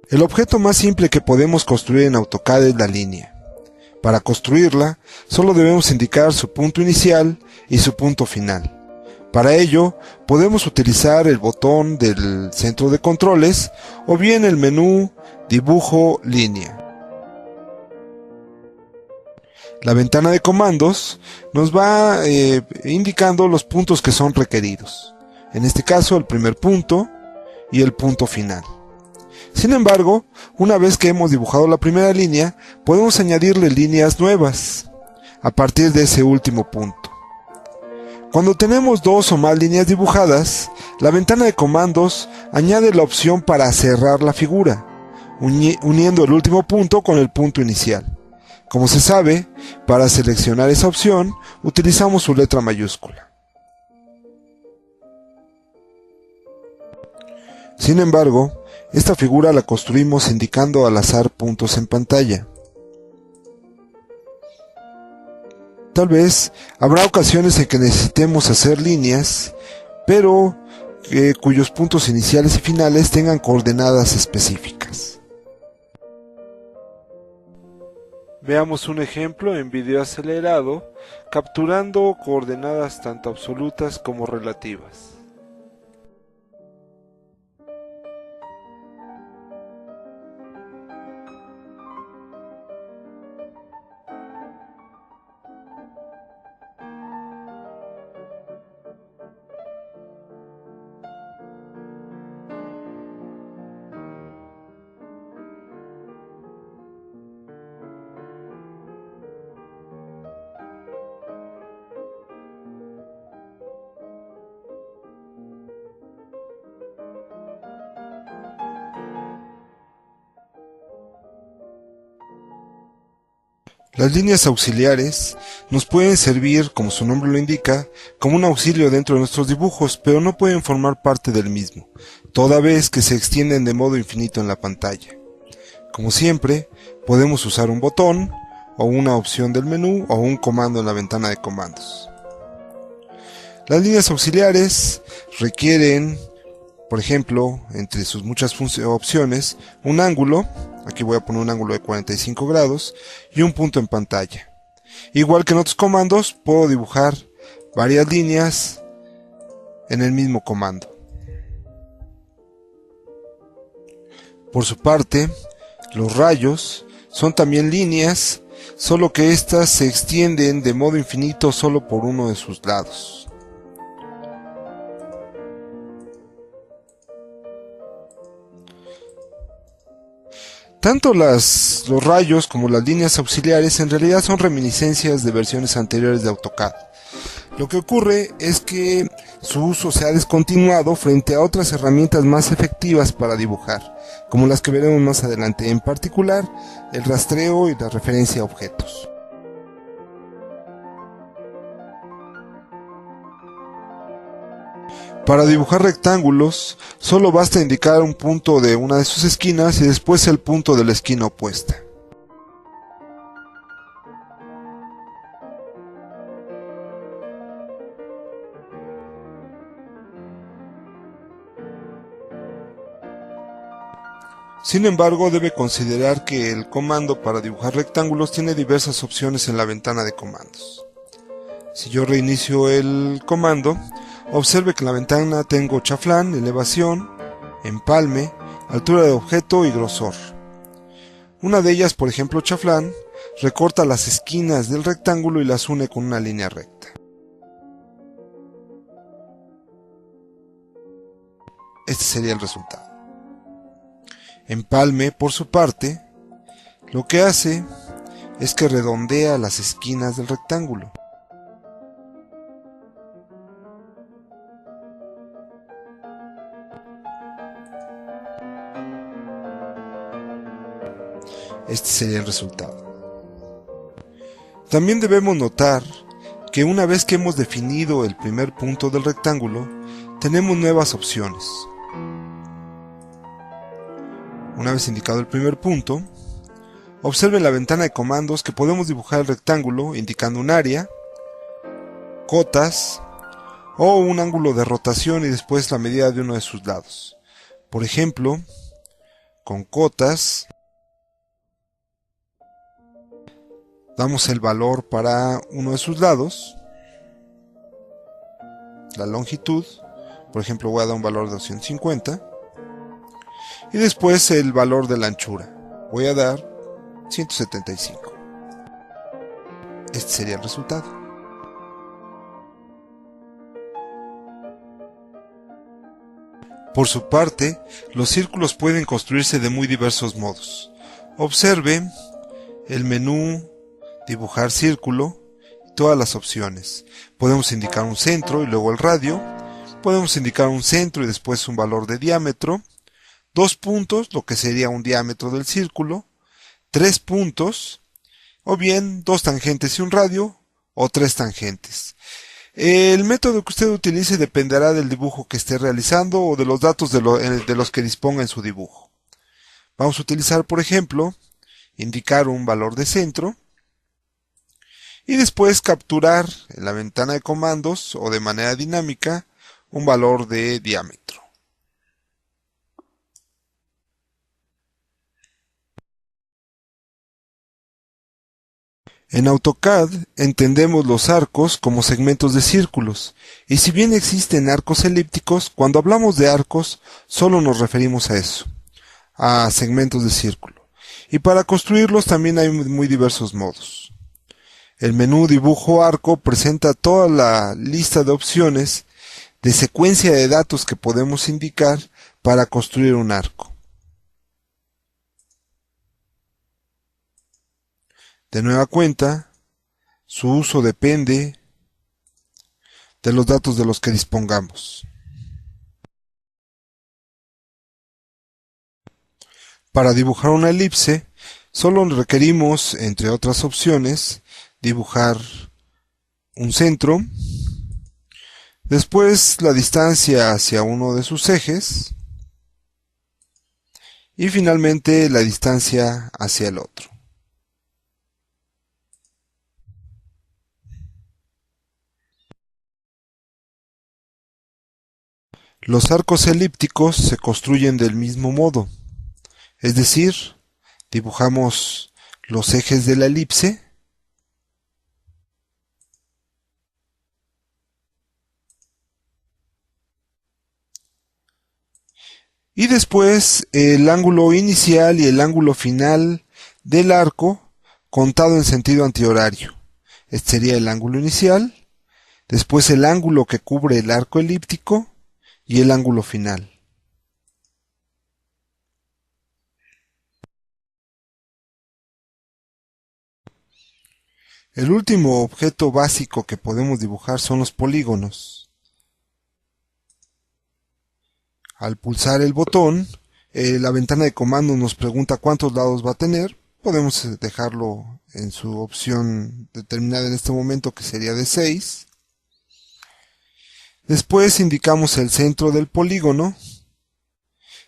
El objeto más simple que podemos construir en AutoCAD es la línea. Para construirla, solo debemos indicar su punto inicial y su punto final. Para ello, podemos utilizar el botón del centro de controles o bien el menú Dibujo Línea. La ventana de comandos nos va indicando los puntos que son requeridos. En este caso, el primer punto y el punto final. Sin embargo, una vez que hemos dibujado la primera línea, podemos añadirle líneas nuevas a partir de ese último punto. Cuando tenemos dos o más líneas dibujadas, la ventana de comandos añade la opción para cerrar la figura, uniendo el último punto con el punto inicial. Como se sabe, para seleccionar esa opción, utilizamos su letra mayúscula. Sin embargo, esta figura la construimos indicando al azar puntos en pantalla. Tal vez habrá ocasiones en que necesitemos hacer líneas, pero cuyos puntos iniciales y finales tengan coordenadas específicas. Veamos un ejemplo en video acelerado, capturando coordenadas tanto absolutas como relativas. Las líneas auxiliares nos pueden servir, como su nombre lo indica, como un auxilio dentro de nuestros dibujos, pero no pueden formar parte del mismo, toda vez que se extienden de modo infinito en la pantalla. Como siempre, podemos usar un botón, o una opción del menú, o un comando en la ventana de comandos. Las líneas auxiliares requieren, por ejemplo, entre sus muchas opciones, un ángulo. Aquí voy a poner un ángulo de 45 grados y un punto en pantalla. Igual que en otros comandos, puedo dibujar varias líneas en el mismo comando. Por su parte, los rayos son también líneas, solo que estas se extienden de modo infinito solo por uno de sus lados. Tanto los rayos como las líneas auxiliares en realidad son reminiscencias de versiones anteriores de AutoCAD. Lo que ocurre es que su uso se ha descontinuado frente a otras herramientas más efectivas para dibujar, como las que veremos más adelante, en particular el rastreo y la referencia a objetos. Para dibujar rectángulos, solo basta indicar un punto de una de sus esquinas y después el punto de la esquina opuesta. Sin embargo, debe considerar que el comando para dibujar rectángulos tiene diversas opciones en la ventana de comandos. Si yo reinicio el comando, observe que en la ventana tengo chaflán, elevación, empalme, altura de objeto y grosor. Una de ellas, por ejemplo chaflán, recorta las esquinas del rectángulo y las une con una línea recta. Este sería el resultado. Empalme, por su parte, lo que hace es que redondea las esquinas del rectángulo. Este sería el resultado. También debemos notar que una vez que hemos definido el primer punto del rectángulo, tenemos nuevas opciones. Una vez indicado el primer punto, observe en la ventana de comandos que podemos dibujar el rectángulo indicando un área, cotas o un ángulo de rotación y después la medida de uno de sus lados. Por ejemplo, con cotas, damos el valor para uno de sus lados, la longitud, por ejemplo voy a dar un valor de 250, y después el valor de la anchura, voy a dar 175. Este sería el resultado. Por su parte, los círculos pueden construirse de muy diversos modos. Observe el menú, dibujar círculo, todas las opciones. Podemos indicar un centro y luego el radio. Podemos indicar un centro y después un valor de diámetro. 2 puntos, lo que sería un diámetro del círculo. 3 puntos, o bien 2 tangentes y un radio, o 3 tangentes. El método que usted utilice dependerá del dibujo que esté realizando o de los datos de los que disponga en su dibujo. Vamos a utilizar, por ejemplo, indicar un valor de centro y después capturar en la ventana de comandos o de manera dinámica un valor de diámetro. En AutoCAD entendemos los arcos como segmentos de círculos, y si bien existen arcos elípticos, cuando hablamos de arcos solo nos referimos a eso, a segmentos de círculo. Y para construirlos también hay muy diversos modos. El menú Dibujo Arco presenta toda la lista de opciones de secuencia de datos que podemos indicar para construir un arco. De nueva cuenta, su uso depende de los datos de los que dispongamos. Para dibujar una elipse, solo requerimos, entre otras opciones, dibujar un centro, después la distancia hacia uno de sus ejes y finalmente la distancia hacia el otro. Los arcos elípticos se construyen del mismo modo, es decir, dibujamos los ejes de la elipse y después el ángulo inicial y el ángulo final del arco contado en sentido antihorario. Este sería el ángulo inicial, después el ángulo que cubre el arco elíptico y el ángulo final. El último objeto básico que podemos dibujar son los polígonos. Al pulsar el botón, la ventana de comandos nos pregunta cuántos lados va a tener. Podemos dejarlo en su opción determinada en este momento, que sería de 6. Después indicamos el centro del polígono.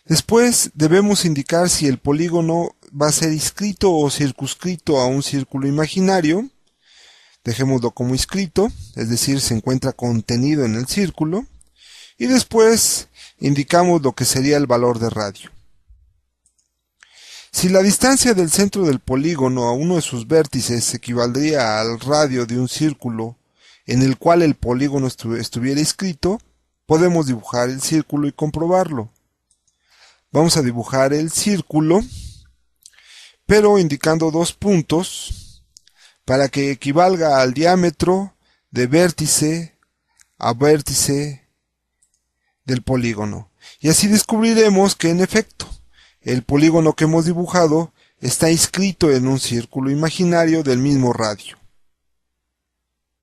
Después debemos indicar si el polígono va a ser inscrito o circunscrito a un círculo imaginario. Dejémoslo como inscrito, es decir, se encuentra contenido en el círculo. Y después indicamos lo que sería el valor de radio. Si la distancia del centro del polígono a uno de sus vértices equivaldría al radio de un círculo en el cual el polígono estuviera inscrito, podemos dibujar el círculo y comprobarlo. Vamos a dibujar el círculo, pero indicando 2 puntos para que equivalga al diámetro de vértice a vértice del polígono. Y así descubriremos que en efecto, el polígono que hemos dibujado está inscrito en un círculo imaginario del mismo radio.